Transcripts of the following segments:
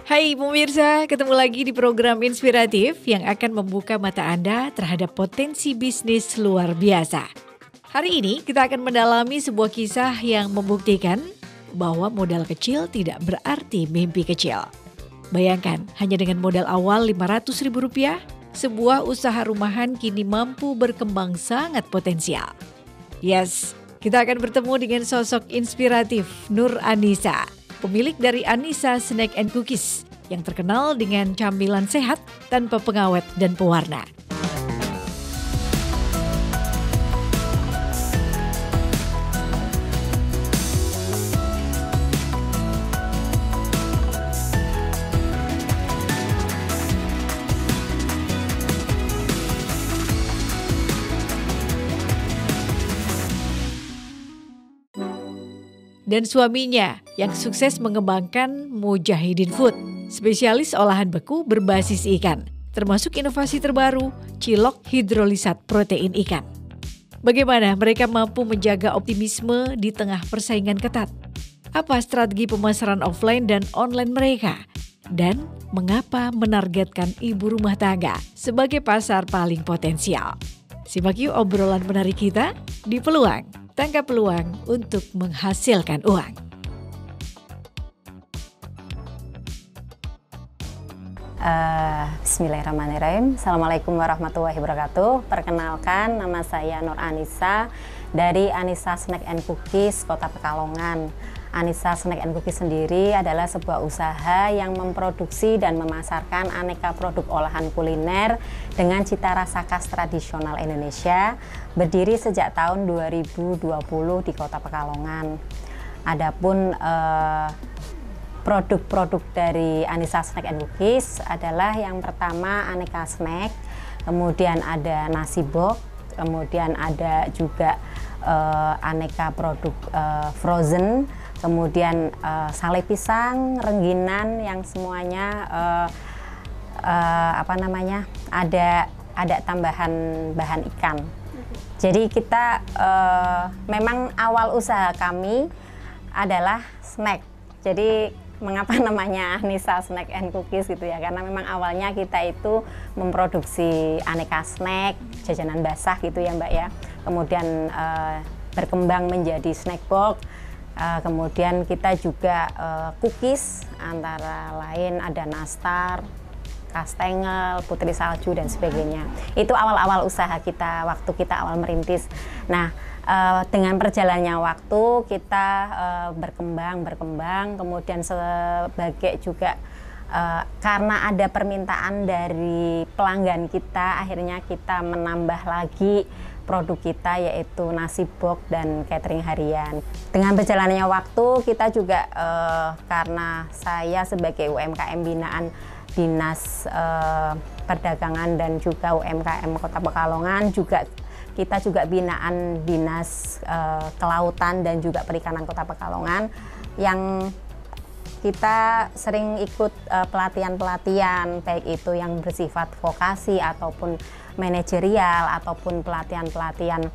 Hai pemirsa, ketemu lagi di program inspiratif yang akan membuka mata Anda terhadap potensi bisnis luar biasa. Hari ini kita akan mendalami sebuah kisah yang membuktikan bahwa modal kecil tidak berarti mimpi kecil. Bayangkan, hanya dengan modal awal Rp500.000, sebuah usaha rumahan kini mampu berkembang sangat potensial. Yes, kita akan bertemu dengan sosok inspiratif Nur Anissa, pemilik dari Anissa Snack and Cookies yang terkenal dengan camilan sehat tanpa pengawet dan pewarna. Dan suaminya yang sukses mengembangkan Mujahidin Food, spesialis olahan beku berbasis ikan, termasuk inovasi terbaru, cilok hidrolisat protein ikan. Bagaimana mereka mampu menjaga optimisme di tengah persaingan ketat? Apa strategi pemasaran offline dan online mereka? Dan mengapa menargetkan ibu rumah tangga sebagai pasar paling potensial? Simak yuk obrolan menarik kita di Peluang. Tangkap peluang untuk menghasilkan uang. Bismillahirrahmanirrahim. Assalamualaikum warahmatullahi wabarakatuh. Perkenalkan, nama saya Nur Anissa dari Anissa Snack and Cookies Kota Pekalongan. Anissa Snack and Cookies sendiri adalah sebuah usaha yang memproduksi dan memasarkan aneka produk olahan kuliner dengan cita rasa khas tradisional Indonesia, berdiri sejak tahun 2020 di Kota Pekalongan. Adapun produk-produk dari Anissa Snack and Cookies adalah yang pertama aneka snack, kemudian ada nasi box, kemudian ada juga aneka produk frozen, kemudian sale pisang, rengginan yang semuanya ada tambahan bahan ikan. Jadi kita memang awal usaha kami adalah snack. Jadi mengapa namanya Anissa Snack and Cookies gitu ya? Karena memang awalnya kita itu memproduksi aneka snack, jajanan basah gitu ya Mbak ya. Kemudian berkembang menjadi snack box. Kemudian kita juga cookies, antara lain ada nastar, kastengel, putri salju dan sebagainya. Itu awal-awal usaha kita waktu kita awal merintis. Nah, dengan perjalannya waktu kita berkembang, kemudian sebagai juga karena ada permintaan dari pelanggan kita, akhirnya kita menambah lagi produk kita, yaitu nasi box dan catering harian. Dengan berjalannya waktu kita juga karena saya sebagai UMKM binaan Dinas Perdagangan dan juga UMKM Kota Pekalongan, kita juga binaan Dinas Kelautan dan juga Perikanan Kota Pekalongan, yang kita sering ikut pelatihan-pelatihan, baik itu yang bersifat vokasi ataupun manajerial ataupun pelatihan-pelatihan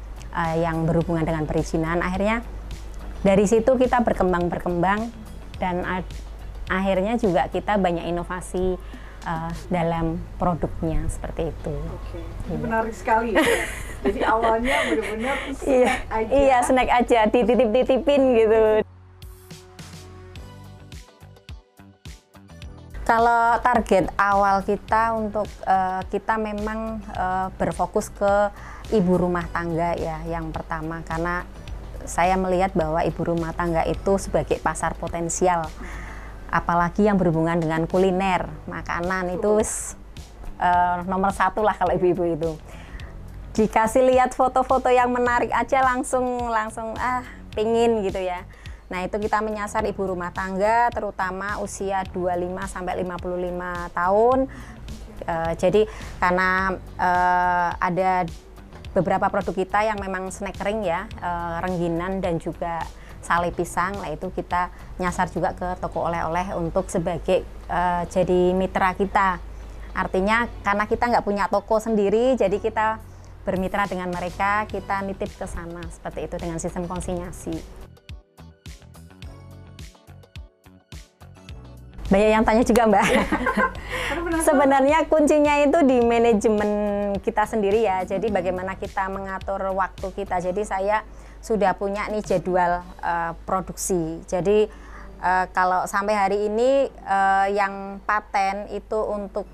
yang berhubungan dengan perizinan. Akhirnya dari situ kita berkembang dan akhirnya juga kita banyak inovasi dalam produknya seperti itu. Oke, menarik sekali. Jadi awalnya benar-benar snack aja. Iya, snack aja, dititip-titipin gitu. Kalau target awal kita untuk kita memang berfokus ke ibu rumah tangga ya, yang pertama, karena saya melihat bahwa ibu rumah tangga itu sebagai pasar potensial, apalagi yang berhubungan dengan kuliner, makanan itu nomor satu lah kalau ibu-ibu itu. Dikasih lihat foto-foto yang menarik aja langsung pingin gitu ya. Nah, itu kita menyasar ibu rumah tangga terutama usia 25 sampai 55 tahun. Jadi karena ada beberapa produk kita yang memang snack kering ya, rengginan dan juga sale pisang, lah itu kita nyasar juga ke toko oleh-oleh untuk sebagai jadi mitra kita. Artinya karena kita nggak punya toko sendiri, jadi kita bermitra dengan mereka, kita nitip ke sana seperti itu dengan sistem konsinyasi. Banyak yang tanya juga Mbak. Sebenarnya kuncinya itu di manajemen kita sendiri ya. Jadi bagaimana kita mengatur waktu kita. Jadi saya sudah punya nih jadwal produksi. Jadi kalau sampai hari ini yang paten itu untuk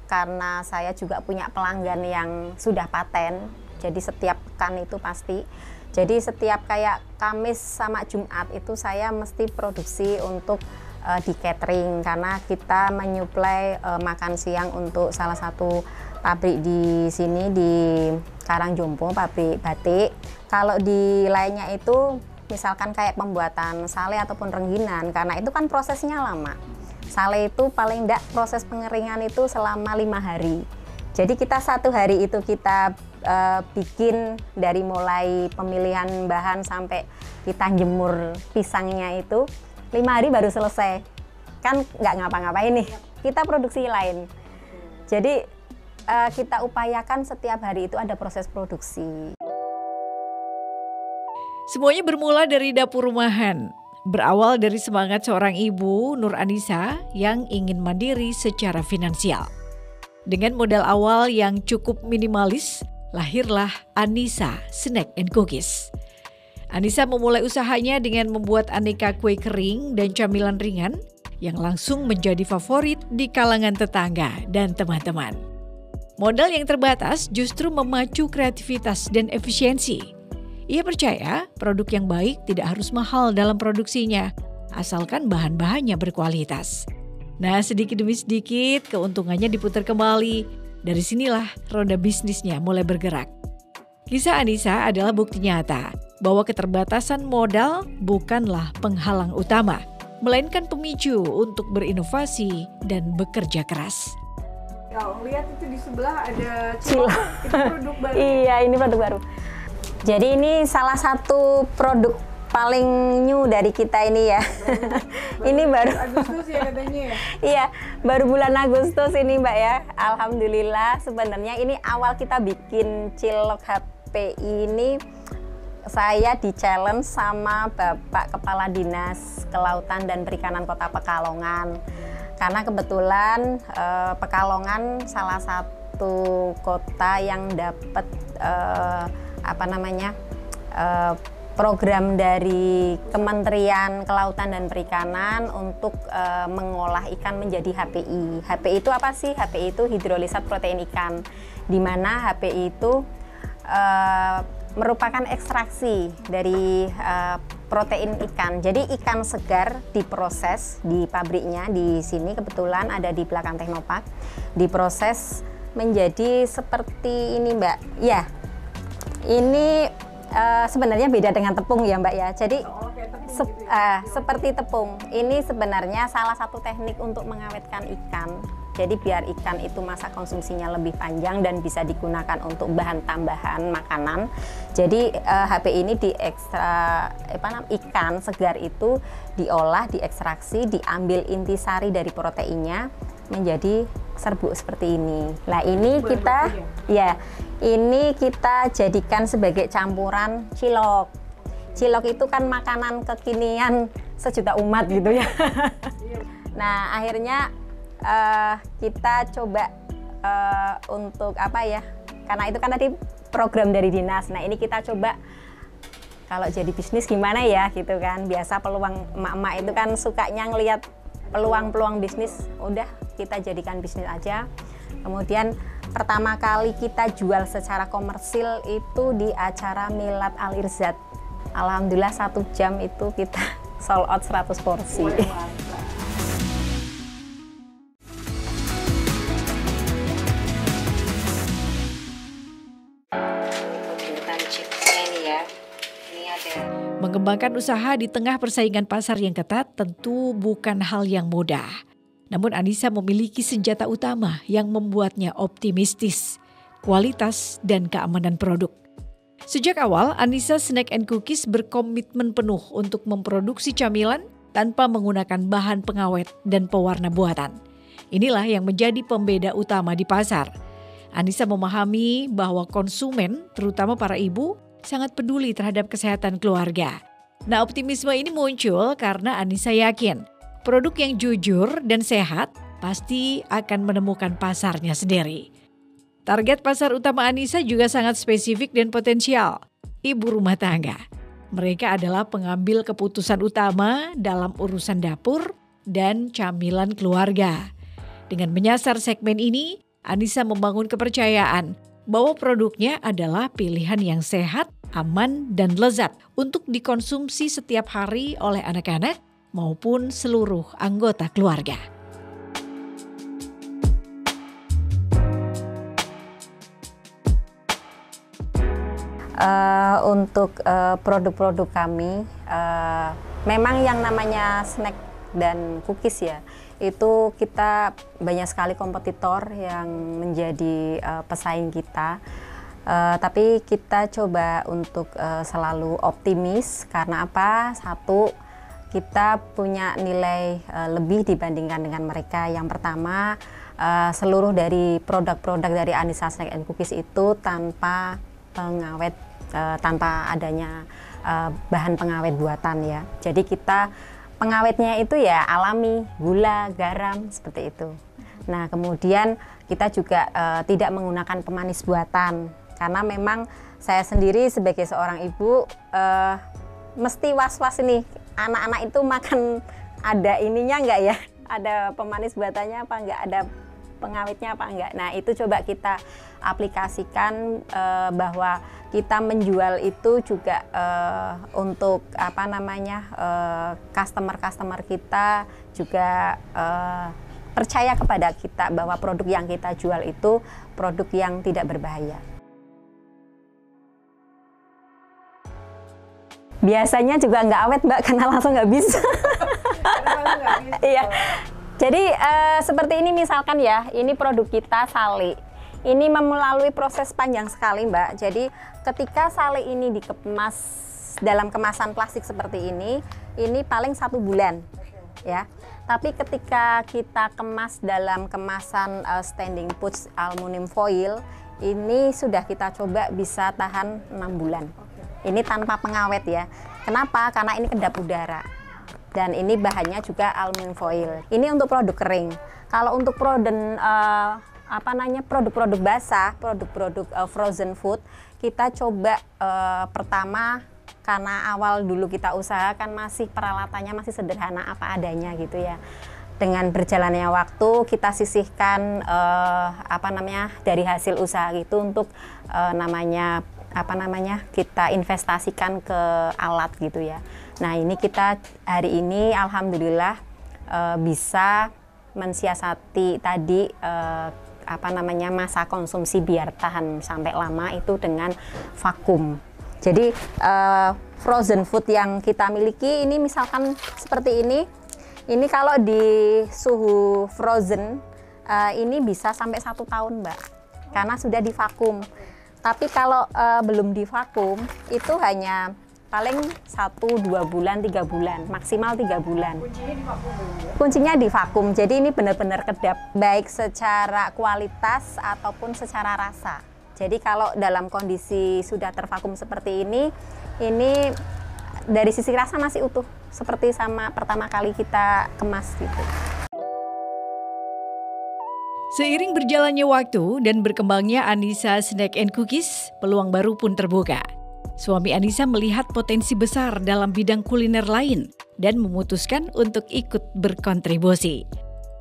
karena saya juga punya pelanggan yang sudah paten. Jadi setiap pekan itu pasti. Jadi setiap kayak Kamis sama Jumat itu saya mesti produksi untuk di catering karena kita menyuplai makan siang untuk salah satu pabrik di sini di Karangjompo, pabrik batik. Kalau di lainnya itu misalkan kayak pembuatan sale ataupun rengginan, karena itu kan prosesnya lama. Sale itu paling enggak proses pengeringan itu selama 5 hari. Jadi kita 1 hari itu kita bikin dari mulai pemilihan bahan sampai kita jemur pisangnya itu 5 hari baru selesai, kan nggak ngapa-ngapain nih, kita produksi lain. Jadi kita upayakan setiap hari itu ada proses produksi. Semuanya bermula dari dapur rumahan, berawal dari semangat seorang ibu, Nur Anissa, yang ingin mandiri secara finansial. Dengan modal awal yang cukup minimalis, lahirlah Anissa Snack and Cookies. Anissa memulai usahanya dengan membuat aneka kue kering dan camilan ringan yang langsung menjadi favorit di kalangan tetangga dan teman-teman. Modal yang terbatas justru memacu kreativitas dan efisiensi. Ia percaya produk yang baik tidak harus mahal dalam produksinya, asalkan bahan-bahannya berkualitas. Nah, sedikit demi sedikit keuntungannya diputar kembali. Dari sinilah roda bisnisnya mulai bergerak. Kisah Anissa adalah bukti nyata bahwa keterbatasan modal bukanlah penghalang utama, melainkan pemicu untuk berinovasi dan bekerja keras. Kalau lihat itu di sebelah ada cilok, itu produk baru. Iya, ini produk baru. Jadi ini salah satu produk paling new dari kita ini ya. Ini baru Agustus ya katanya ya? Iya, baru bulan Agustus ini Mbak ya. Alhamdulillah, sebenarnya ini awal kita bikin cilok HPI ini saya di-challenge sama Bapak Kepala Dinas Kelautan dan Perikanan Kota Pekalongan. Karena kebetulan Pekalongan salah satu kota yang dapat program dari Kementerian Kelautan dan Perikanan untuk mengolah ikan menjadi HPI. HPI itu apa sih? HPI itu hidrolisat protein ikan, di mana HPI itu merupakan ekstraksi dari protein ikan. Jadi ikan segar diproses di pabriknya di sini, kebetulan ada di belakang Teknopark, diproses menjadi seperti ini Mbak. Ya, ini sebenarnya beda dengan tepung ya Mbak ya. Jadi seperti tepung. Ini sebenarnya salah satu teknik untuk mengawetkan ikan. Jadi biar ikan itu masa konsumsinya lebih panjang dan bisa digunakan untuk bahan tambahan makanan. Jadi HP ini ikan segar itu diolah, diekstraksi, diambil intisari dari proteinnya menjadi serbuk seperti ini. Nah ini kita jadikan sebagai campuran cilok. Cilok itu kan makanan kekinian sejuta umat gitu ya. Nah akhirnya kita coba untuk apa ya, karena itu kan tadi program dari dinas. Nah ini kita coba kalau jadi bisnis gimana ya gitu kan. Biasa peluang emak-emak itu kan sukanya ngelihat peluang-peluang bisnis, udah kita jadikan bisnis aja. Kemudian pertama kali kita jual secara komersil itu di acara Milad Al Irzad. Alhamdulillah 1 jam itu kita sold out 100 porsi. Mengembangkan usaha di tengah persaingan pasar yang ketat tentu bukan hal yang mudah. Namun Anissa memiliki senjata utama yang membuatnya optimistis, kualitas dan keamanan produk. Sejak awal, Anissa Snack and Cookies berkomitmen penuh untuk memproduksi camilan tanpa menggunakan bahan pengawet dan pewarna buatan. Inilah yang menjadi pembeda utama di pasar. Anissa memahami bahwa konsumen, terutama para ibu, sangat peduli terhadap kesehatan keluarga. Nah, optimisme ini muncul karena Anissa yakin Produk yang jujur dan sehat pasti akan menemukan pasarnya sendiri. Target pasar utama Anissa juga sangat spesifik dan potensial, ibu rumah tangga. Mereka adalah pengambil keputusan utama dalam urusan dapur dan camilan keluarga. Dengan menyasar segmen ini, Anissa membangun kepercayaan bahwa produknya adalah pilihan yang sehat, aman, dan lezat untuk dikonsumsi setiap hari oleh anak-anak maupun seluruh anggota keluarga. Untuk produk-produk kami, memang yang namanya snack dan cookies ya, itu kita banyak sekali kompetitor yang menjadi pesaing kita. Tapi kita coba untuk selalu optimis karena apa? Satu, kita punya nilai lebih dibandingkan dengan mereka. Yang pertama, seluruh dari produk-produk dari Anissa Snack and Cookies itu tanpa pengawet, tanpa adanya bahan pengawet buatan ya. Jadi kita pengawetnya itu ya alami, gula, garam, seperti itu. Nah, kemudian kita juga tidak menggunakan pemanis buatan karena memang saya sendiri sebagai seorang ibu mesti was-was ini, anak-anak itu makan ada ininya enggak ya, ada pemanis buatannya apa enggak, ada pengawetnya apa enggak. Nah, itu coba kita aplikasikan bahwa kita menjual itu juga untuk apa namanya, customer kita juga percaya kepada kita bahwa produk yang kita jual itu produk yang tidak berbahaya. Biasanya juga nggak awet Mbak, karena langsung nggak bisa. Iya. Jadi seperti ini misalkan ya, ini produk kita sale. Ini melalui proses panjang sekali Mbak. Jadi ketika sale ini dikemas dalam kemasan plastik seperti ini paling 1 bulan ya. Tapi ketika kita kemas dalam kemasan standing pouch aluminium foil, ini sudah kita coba bisa tahan 6 bulan. Ini tanpa pengawet ya. Kenapa? Karena ini kedap udara. Dan ini bahannya juga aluminium foil. Ini untuk produk kering. Kalau untuk produk-produk basah, produk-produk frozen food, kita coba pertama karena awal dulu kita usaha kan masih peralatannya masih sederhana apa adanya gitu ya. Dengan berjalannya waktu kita sisihkan dari hasil usaha itu untuk kita investasikan ke alat gitu ya. Nah, ini kita hari ini alhamdulillah bisa mensiasati tadi masa konsumsi biar tahan sampai lama itu dengan vakum. Jadi frozen food yang kita miliki ini misalkan seperti ini kalau di suhu frozen ini bisa sampai 1 tahun Mbak, karena sudah divakum. Tapi kalau belum divakum itu hanya paling 1-2 bulan, 3 bulan, maksimal 3 bulan. Kuncinya di vakum. Jadi ini benar-benar kedap, baik secara kualitas ataupun secara rasa. Jadi kalau dalam kondisi sudah tervakum seperti ini dari sisi rasa masih utuh, seperti sama pertama kali kita kemas gitu. Seiring berjalannya waktu dan berkembangnya Anissa Snack and Cookies, peluang baru pun terbuka. Suami Anissa melihat potensi besar dalam bidang kuliner lain dan memutuskan untuk ikut berkontribusi.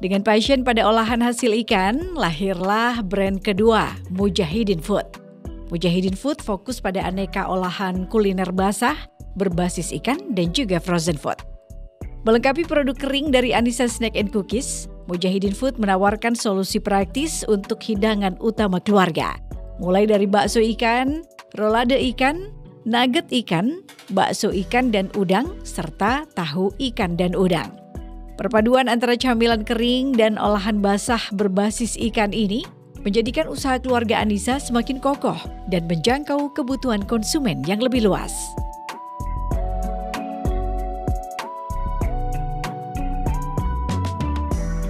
Dengan passion pada olahan hasil ikan, lahirlah brand kedua, Mujahidin Food. Mujahidin Food fokus pada aneka olahan kuliner basah, berbasis ikan dan juga frozen food. Melengkapi produk kering dari Anissa Snack and Cookies, Mujahidin Food menawarkan solusi praktis untuk hidangan utama keluarga. Mulai dari bakso ikan, rolade ikan, nugget ikan, bakso ikan dan udang, serta tahu ikan dan udang. Perpaduan antara camilan kering dan olahan basah berbasis ikan ini menjadikan usaha keluarga Anissa semakin kokoh dan menjangkau kebutuhan konsumen yang lebih luas.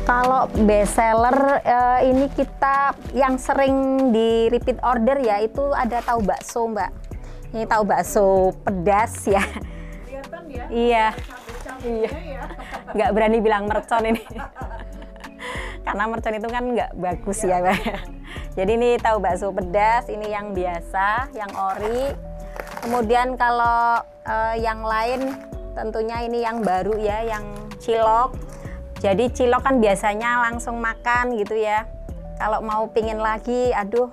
Kalau best seller ini kita yang sering di repeat order ya itu ada tahu bakso Mbak. Ini tahu bakso pedas ya. Kelihatan ya. Iya. Iya. nggak berani bilang mercon ini. Karena mercon itu kan nggak bagus ya, Mbak. Jadi ini tahu bakso pedas, ini yang biasa, yang ori. Kemudian kalau yang lain tentunya ini yang baru ya, yang cilok. Jadi cilok kan biasanya langsung makan gitu ya. Kalau mau pingin lagi, aduh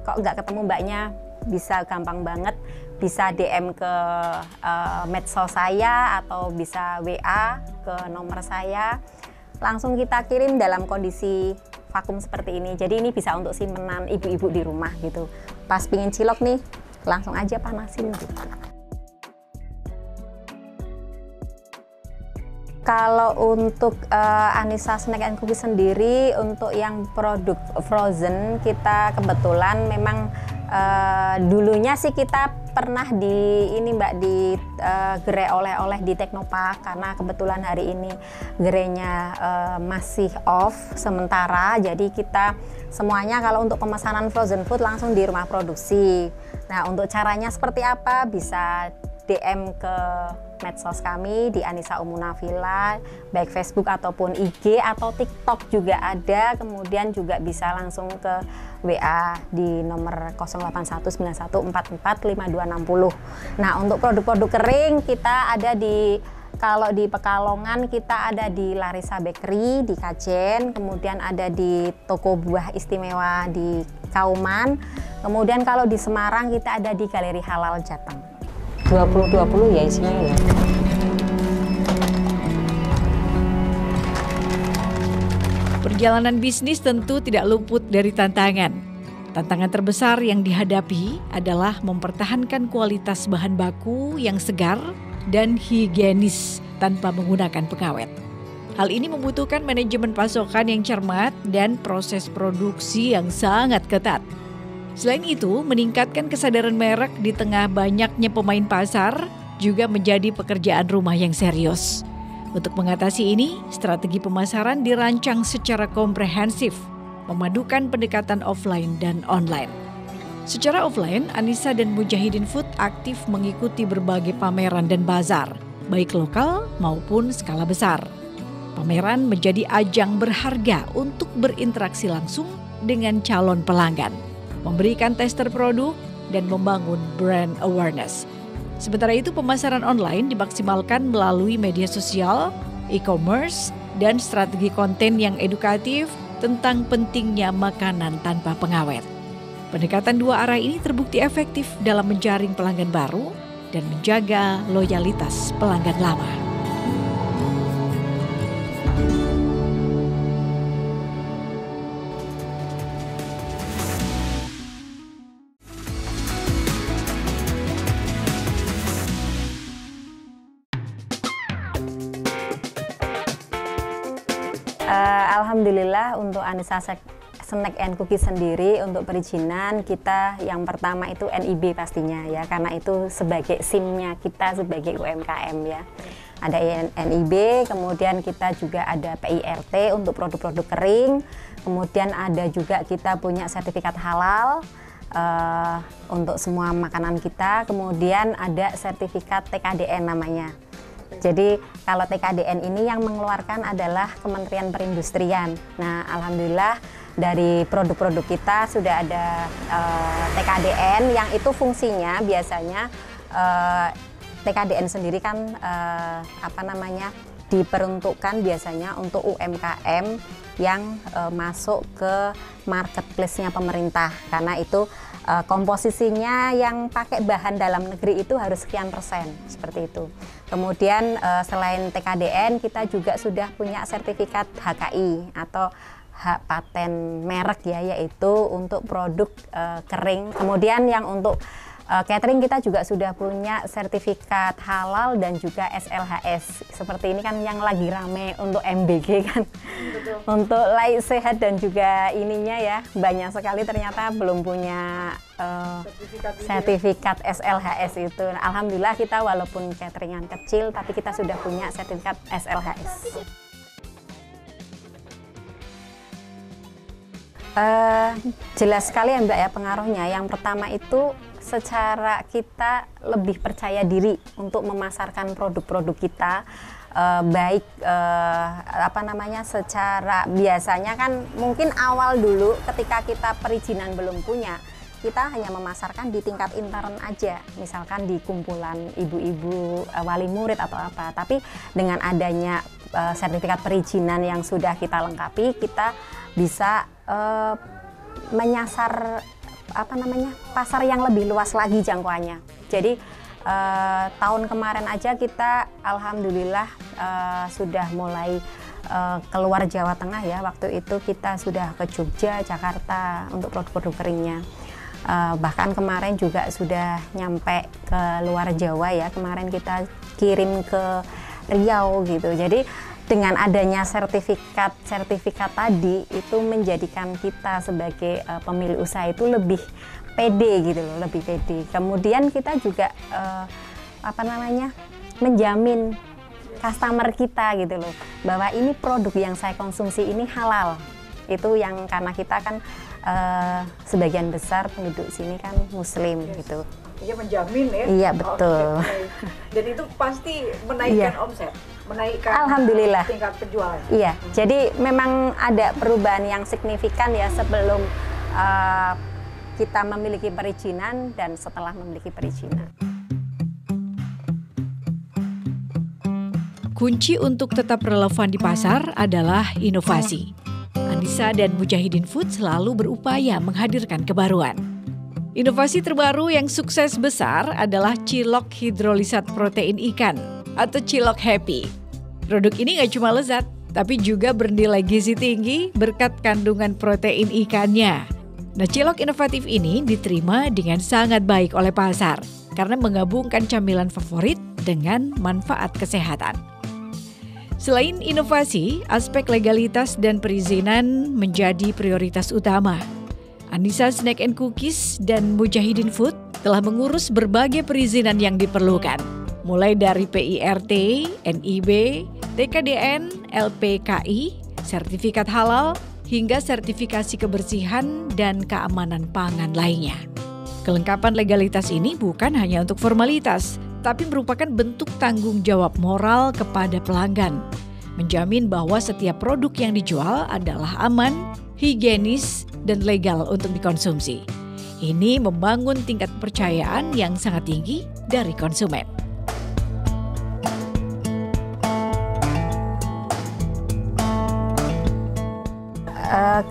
kok nggak ketemu mbaknya, bisa gampang banget. Bisa DM ke medsos saya atau bisa WA ke nomor saya. Langsung kita kirim dalam kondisi vakum seperti ini. Jadi ini bisa untuk simpenan ibu-ibu di rumah gitu. Pas pingin cilok nih, langsung aja panasin gitu. Kalau untuk Anissa Snack and Cookies sendiri, untuk yang produk frozen kita kebetulan memang dulunya sih kita pernah di ini Mbak di gerai oleh-oleh di Teknopark, karena kebetulan hari ini gerainya masih off sementara, jadi kita semuanya kalau untuk pemesanan frozen food langsung di rumah produksi. Nah, untuk caranya seperti apa, bisa DM ke medsos kami di Anissa Umunafila, baik Facebook ataupun IG atau TikTok juga ada. Kemudian juga bisa langsung ke WA di nomor 081914452260. Nah, untuk produk-produk kering kita ada di, kalau di Pekalongan kita ada di Larissa Bakery di Kajen, kemudian ada di Toko Buah Istimewa di Kauman. Kemudian kalau di Semarang kita ada di Galeri Halal Jateng. 2020 ya isinya ya. Perjalanan bisnis tentu tidak luput dari tantangan. Tantangan terbesar yang dihadapi adalah mempertahankan kualitas bahan baku yang segar dan higienis tanpa menggunakan pengawet. Hal ini membutuhkan manajemen pasokan yang cermat dan proses produksi yang sangat ketat. Selain itu, meningkatkan kesadaran merek di tengah banyaknya pemain pasar juga menjadi pekerjaan rumah yang serius. Untuk mengatasi ini, strategi pemasaran dirancang secara komprehensif, memadukan pendekatan offline dan online. Secara offline, Anissa dan Mujahidin Food aktif mengikuti berbagai pameran dan bazar, baik lokal maupun skala besar. Pameran menjadi ajang berharga untuk berinteraksi langsung dengan calon pelanggan, memberikan tester produk, dan membangun brand awareness. Sementara itu, pemasaran online dimaksimalkan melalui media sosial, e-commerce, dan strategi konten yang edukatif tentang pentingnya makanan tanpa pengawet. Pendekatan dua arah ini terbukti efektif dalam menjaring pelanggan baru dan menjaga loyalitas pelanggan lama. Alhamdulillah untuk Anissa Snack and Cookies sendiri, untuk perizinan kita yang pertama itu NIB pastinya ya, karena itu sebagai SIM-nya kita sebagai UMKM ya. Ada NIB, kemudian kita juga ada PIRT untuk produk-produk kering, kemudian ada juga kita punya sertifikat halal untuk semua makanan kita, kemudian ada sertifikat TKDN namanya. Jadi kalau TKDN ini yang mengeluarkan adalah Kementerian Perindustrian. Nah, alhamdulillah dari produk-produk kita sudah ada TKDN yang itu fungsinya biasanya TKDN sendiri kan diperuntukkan biasanya untuk UMKM yang masuk ke marketplace-nya pemerintah, karena itu komposisinya yang pakai bahan dalam negeri itu harus sekian persen, seperti itu. Kemudian selain TKDN kita juga sudah punya sertifikat HKI atau hak paten merek ya, yaitu untuk produk kering. Kemudian yang untuk catering kita juga sudah punya sertifikat halal dan juga SLHS. Seperti ini kan yang lagi rame untuk MBG kan. Betul. Untuk laik sehat dan juga ininya ya, banyak sekali ternyata belum punya sertifikat SLHS itu. Alhamdulillah kita walaupun cateringan kecil tapi kita sudah punya sertifikat SLHS. Jelas sekali ya Mbak ya pengaruhnya. Yang pertama itu secara kita lebih percaya diri untuk memasarkan produk-produk kita baik apa namanya, secara biasanya kan mungkin awal dulu ketika kita perizinan belum punya, kita hanya memasarkan di tingkat intern aja, misalkan di kumpulan ibu-ibu wali murid atau apa. Tapi dengan adanya sertifikat perizinan yang sudah kita lengkapi, kita bisa menyasar apa namanya, pasar yang lebih luas lagi jangkauannya. Jadi tahun kemarin aja kita alhamdulillah sudah mulai keluar Jawa Tengah ya. Waktu itu kita sudah ke Jogja, Jakarta untuk produk-produk keringnya. Bahkan kemarin juga sudah nyampe ke luar Jawa ya, kemarin kita kirim ke Riau gitu. Jadi dengan adanya sertifikat tadi itu menjadikan kita sebagai pemilik usaha itu lebih pede gitu loh, lebih pede. Kemudian kita juga apa namanya, menjamin customer kita gitu loh, bahwa ini produk yang saya konsumsi ini halal. Itu yang karena kita kan sebagian besar penduduk sini kan muslim gitu. Iya, menjamin ya. Iya, betul. Dan itu pasti menaikkan omset, menaikkan alhamdulillah tingkat penjualan. Iya, jadi memang ada perubahan yang signifikan ya sebelum kita memiliki perizinan dan setelah memiliki perizinan. Kunci untuk tetap relevan di pasar adalah inovasi. Anissa dan Mujahidin Food selalu berupaya menghadirkan kebaruan. Inovasi terbaru yang sukses besar adalah cilok hidrolisat protein ikan atau cilok happy. Produk ini nggak cuma lezat, tapi juga bernilai gizi tinggi berkat kandungan protein ikannya. Nah, cilok inovatif ini diterima dengan sangat baik oleh pasar karena menggabungkan camilan favorit dengan manfaat kesehatan. Selain inovasi, aspek legalitas dan perizinan menjadi prioritas utama. Anissa Snack and Cookies dan Mujahidin Food telah mengurus berbagai perizinan yang diperlukan, mulai dari PIRT, NIB, TKDN, LPKI, sertifikat halal, hingga sertifikasi kebersihan dan keamanan pangan lainnya. Kelengkapan legalitas ini bukan hanya untuk formalitas, tapi merupakan bentuk tanggung jawab moral kepada pelanggan, menjamin bahwa setiap produk yang dijual adalah aman, higienis, dan legal untuk dikonsumsi. Ini membangun tingkat kepercayaan yang sangat tinggi dari konsumen.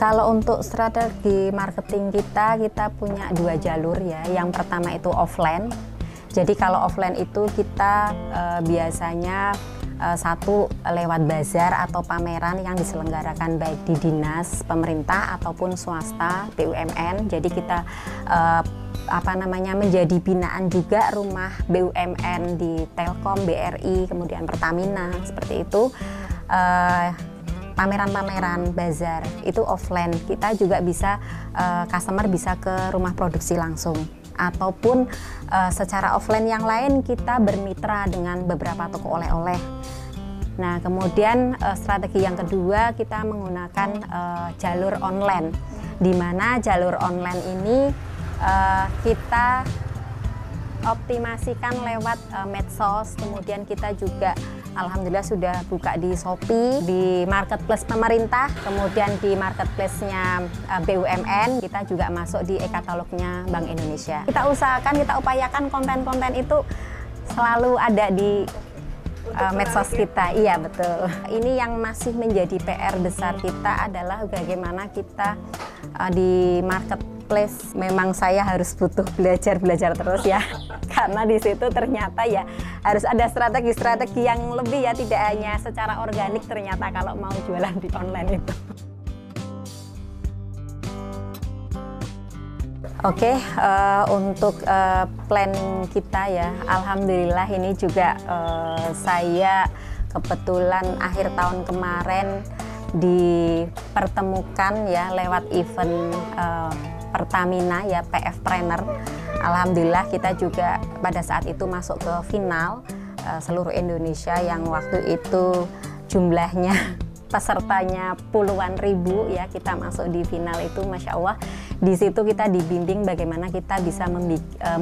Kalau untuk strategi marketing kita punya 2 jalur ya. Yang pertama itu offline. Jadi kalau offline itu kita biasanya satu lewat bazar atau pameran yang diselenggarakan baik di dinas pemerintah ataupun swasta BUMN. Jadi kita apa namanya, menjadi binaan juga rumah BUMN di Telkom, BRI, kemudian Pertamina seperti itu. Pameran-pameran bazar itu offline. Kita juga bisa customer bisa ke rumah produksi langsung, ataupun secara offline yang lain kita bermitra dengan beberapa toko oleh-oleh. Nah, kemudian strategi yang kedua kita menggunakan jalur online, di mana jalur online ini kita optimasikan lewat medsos. Kemudian kita juga alhamdulillah sudah buka di Shopee, di marketplace pemerintah, kemudian di marketplace-nya BUMN, kita juga masuk di e-katalognya Bank Indonesia. Kita usahakan, kita upayakan konten-konten itu selalu ada di medsos kita. Iya, betul. Ini yang masih menjadi PR besar kita adalah bagaimana kita di marketplace. Memang saya harus butuh belajar terus ya, karena di situ ternyata ya harus ada strategi yang lebih ya, tidak hanya secara organik ternyata kalau mau jualan di online itu. Oke, untuk planning kita ya, alhamdulillah ini juga saya kebetulan akhir tahun kemarin dipertemukan ya lewat event Pertamina ya, PF Trainer. Alhamdulillah kita juga pada saat itu masuk ke final seluruh Indonesia yang waktu itu jumlahnya pesertanya puluhan ribu ya, kita masuk di final itu Masya Allah. Di situ kita dibimbing bagaimana kita bisa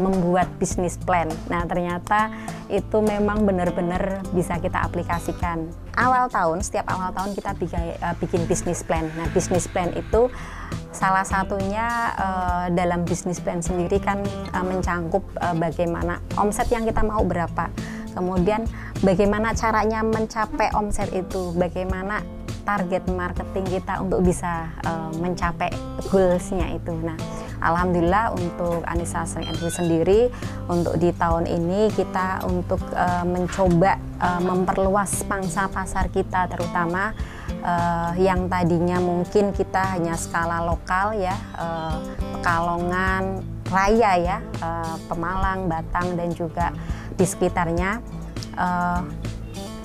membuat bisnis plan. Nah, ternyata itu memang benar-benar bisa kita aplikasikan. Setiap awal tahun kita bikin bisnis plan. Nah, bisnis plan itu salah satunya dalam bisnis plan sendiri kan mencangkup bagaimana omset yang kita mau berapa. Kemudian bagaimana caranya mencapai omset itu, bagaimana target marketing kita untuk bisa mencapai goals-nya itu. Nah, alhamdulillah untuk Anissa sendiri untuk di tahun ini kita untuk mencoba memperluas pangsa pasar kita, terutama yang tadinya mungkin kita hanya skala lokal ya, Pekalongan Raya ya, Pemalang, Batang dan juga di sekitarnya.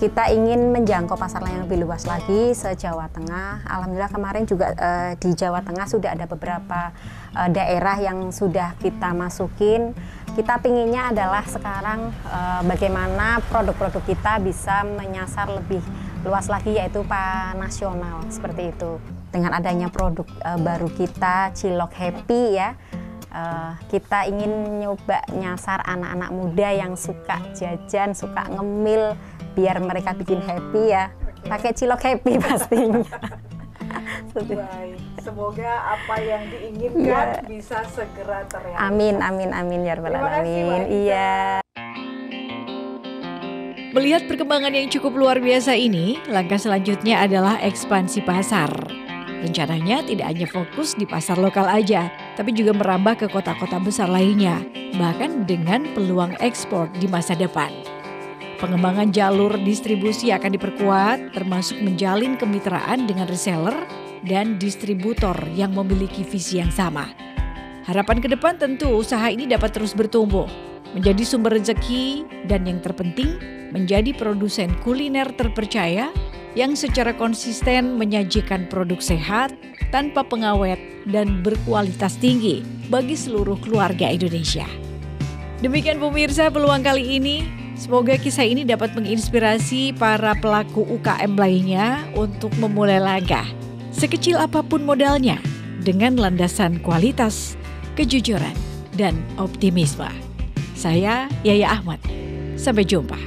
Kita ingin menjangkau pasar yang lebih luas lagi se-Jawa Tengah. Alhamdulillah kemarin juga di Jawa Tengah sudah ada beberapa daerah yang sudah kita masukin. Kita pinginnya adalah sekarang bagaimana produk-produk kita bisa menyasar lebih luas lagi, yaitu nasional seperti itu. Dengan adanya produk baru kita, Cilok Happy ya, kita ingin nyoba nyasar anak-anak muda yang suka jajan, suka ngemil, biar mereka bikin happy ya, pakai Cilok Happy pastinya. Baik, semoga apa yang diinginkan bisa segera terrealisasi. Amin ya rabbal alamin. Iya. Melihat perkembangan yang cukup luar biasa ini, langkah selanjutnya adalah ekspansi pasar. Rencananya tidak hanya fokus di pasar lokal aja, tapi juga merambah ke kota-kota besar lainnya, bahkan dengan peluang ekspor di masa depan. Pengembangan jalur distribusi akan diperkuat, termasuk menjalin kemitraan dengan reseller dan distributor yang memiliki visi yang sama. Harapan ke depan tentu usaha ini dapat terus bertumbuh, menjadi sumber rezeki, dan yang terpenting menjadi produsen kuliner terpercaya yang secara konsisten menyajikan produk sehat, tanpa pengawet, dan berkualitas tinggi bagi seluruh keluarga Indonesia. Demikian pemirsa peluang kali ini. Semoga kisah ini dapat menginspirasi para pelaku UKM lainnya untuk memulai langkah, sekecil apapun modalnya, dengan landasan kualitas, kejujuran, dan optimisme. Saya Yaya Ahmad. Sampai jumpa.